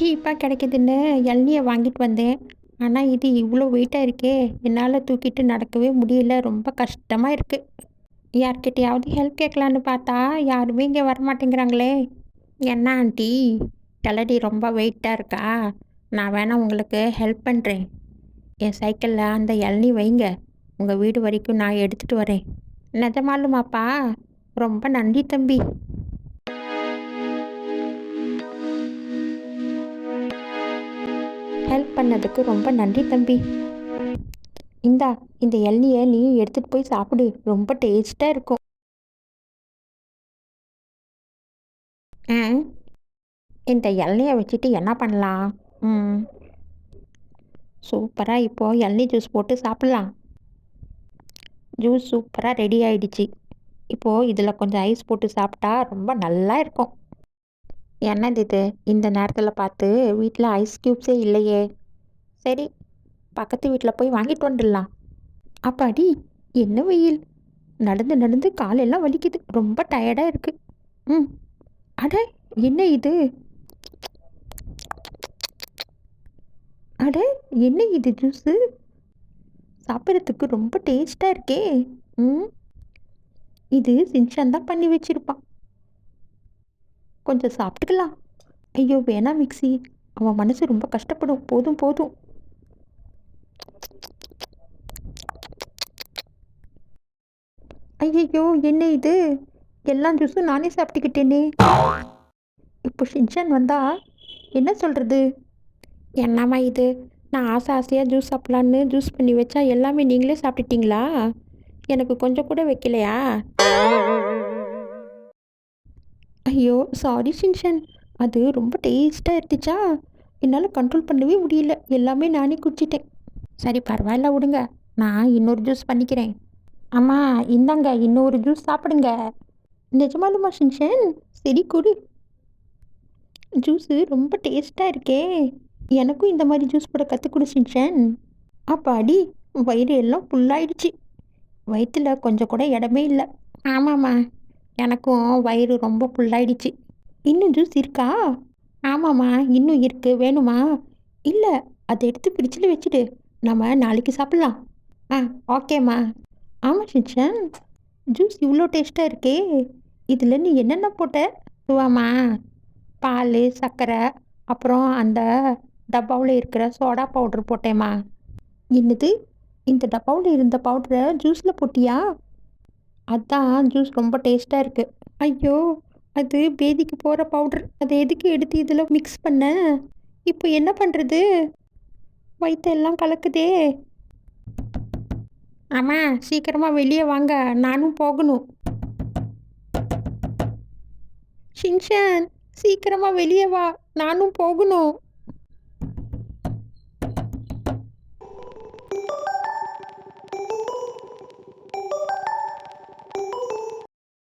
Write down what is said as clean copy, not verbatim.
சீப்பாக கிடைக்குதுன்னு இளநியை வாங்கிட்டு வந்தேன். ஆனால் இது இவ்வளோ வெயிட்டாக இருக்கே, என்னால் தூக்கிட்டு நடக்கவே முடியல. ரொம்ப கஷ்டமாக இருக்குது. யார்கிட்டயாவது ஹெல்ப் கேட்கலான்னு பார்த்தா யாருமே இங்கே வரமாட்டேங்கிறாங்களே. என்ன ஆண்டி, கிளடி ரொம்ப வெயிட்டாக இருக்கா? நான் வேணா உங்களுக்கு ஹெல்ப் பண்ணுறேன். என் சைக்கிளில் அந்த இளநீ வைங்க, உங்கள் வீடு வரைக்கும் நான் எடுத்துகிட்டு வரேன். நிஜமாலுமாப்பா? ரொம்ப நன்றி தம்பி. ஹெல்ப் பண்ணதுக்கு ரொம்ப நன்றி தம்பி. இந்தா, இந்த இளநியை நீ எடுத்துகிட்டு போய் சாப்பிடு, ரொம்ப டேஸ்ட்டாக இருக்கும். ஆ, இந்த இளநியை வச்சுட்டு என்ன பண்ணலாம்? ம், சூப்பராக இப்போது இளநீ ஜூஸ் போட்டு சாப்பிட்லாம். ஜூஸ் சூப்பராக ரெடி ஆயிடுச்சு. இப்போது இதில் கொஞ்சம் ஐஸ் போட்டு சாப்பிட்டா ரொம்ப நல்லா இருக்கும். என்னது இது, இந்த நேரத்தில் பார்த்து வீட்டில் ஐஸ் க்யூப்ஸே இல்லையே. சரி, பக்கத்து வீட்டில் போய் வாங்கிட்டு வந்துடலாம். அப்பாடி, என்ன வெயில்! நடந்து நடந்து காலெல்லாம் வலிக்குது, ரொம்ப டயர்டாக இருக்குது. ம், அட, என்ன இது? அட, என்ன இது ஜூஸு? சாப்பிட்றதுக்கு ரொம்ப டேஸ்ட்டாக இருக்கே. ம், இது சின்சான் தான் பண்ணி வச்சிருப்பான். கொஞ்சம் சாப்பிட்டுக்கலாம். ஐயோ வேணாம் மிக்ஸி, அவன் மனசு ரொம்ப கஷ்டப்படும். போதும் போதும். ஐயையோ, என்ன இது? எல்லா ஜூஸும் நானே சாப்பிட்டுக்கிட்டேனே. இப்போ ஷின்சான் வந்தா என்ன சொல்கிறது? என்னம்மா இது, நான் ஆசை ஆசையாக ஜூஸ் சாப்பிட்லான்னு ஜூஸ் பண்ணி வச்சா எல்லாமே நீங்களே சாப்பிட்டுட்டீங்களா? எனக்கு கொஞ்சம் கூட வைக்கலையா? ஐயோ சாரி ஷின்சான், அது ரொம்ப டேஸ்ட்டாக இருந்துச்சா, என்னால் கண்ட்ரோல் பண்ணவே முடியல, எல்லாமே நானே குடிச்சிட்டேன். சரி பரவாயில்ல விடுங்க, நான் இன்னொரு ஜூஸ் பண்ணிக்கிறேன். அம்மா, இந்தாங்க இன்னொரு ஜூஸ் சாப்பிடுங்க. நிஜமாலுமா ஷின்சான்? சரி கொடு. ஜூஸு ரொம்ப டேஸ்ட்டாக இருக்கே. எனக்கும் இந்த மாதிரி ஜூஸ் போட கற்றுக் கொடு ஷின்சான். அப்பாடி, வயிறு எல்லாம் ஃபுல்லாயிடுச்சு. வயிற்றுல கொஞ்சம் கூட இடமே இல்லை. ஆமாம்மா, எனக்கும் வயிறு ரொம்ப ஃபுல்லாயிடுச்சு. இன்னும் ஜூஸ் இருக்கா? ஆமாம்மா, இன்னும் இருக்குது, வேணுமா? இல்லை, அதை எடுத்து ஃப்ரிட்ஜில் வச்சுடு, நம்ம நாளைக்கு சாப்பிட்லாம். ஆ, ஓகேம்மா. ஆமாம் ஷின்சான், ஜூஸ் இவ்வளோ டேஸ்ட்டாக இருக்கே, இதில் நீ என்னென்ன போட்ட? சுவாமா, பால், சர்க்கரை, அப்புறம் அந்த டப்பாவில் இருக்கிற சோடா பவுட்ரு போட்டேம்மா. என்னது, இந்த டப்பாவில் இருந்த பவுடரை ஜூஸில் போட்டியா? அதான் ஜூஸ் ரொம்ப டேஸ்ட்டாக இருக்குது. ஐயோ, அது பேதிக்கு போகிற பவுடர், அதை எதுக்கு எடுத்து இதில் மிக்ஸ் பண்ண? இப்போ என்ன பண்ணுறது? வயிற்றெல்லாம் கலக்குதே. அம்மா, சீக்கிரமாக வெளியே வாங்க, நானும் போகணும். ஷின்சான், சீக்கிரமாக வெளியே வா, நானும் போகணும்.